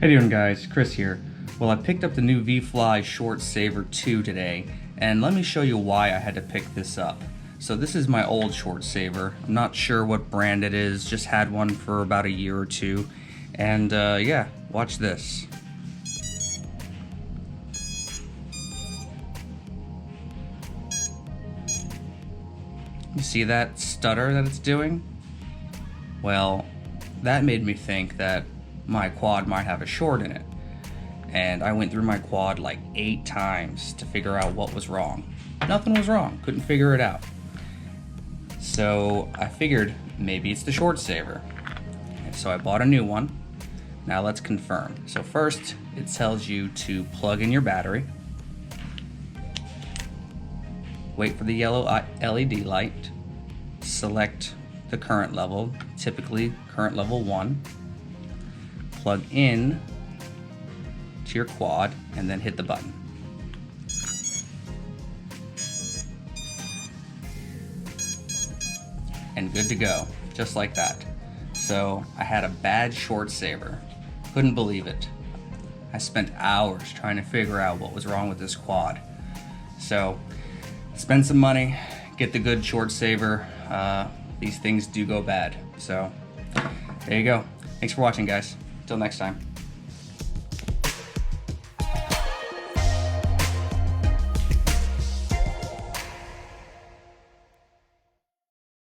How you doing, guys? Chris here. Well, I picked up the new Vifly Short Saver 2 today, and let me show you why I had to pick this up. So this is my old Short Saver. I'm not sure what brand it is, just had one for about a year or two, and yeah, watch this. You see that stutter that it's doing? Well, that made me think that my quad might have a short in it. And I went through my quad like 8 times to figure out what was wrong. Nothing was wrong, couldn't figure it out. So I figured maybe it's the Short Saver. And so I bought a new one. Now let's confirm. So first, it tells you to plug in your battery. Wait for the yellow LED light. Select the current level, typically current level 1. Plug in to your quad and then hit the button. And good to go, just like that. So I had a bad Short Saver. Couldn't believe it. I spent hours trying to figure out what was wrong with this quad. So spend some money, get the good Short Saver. These things do go bad. So there you go. Thanks for watching, guys. Till next time.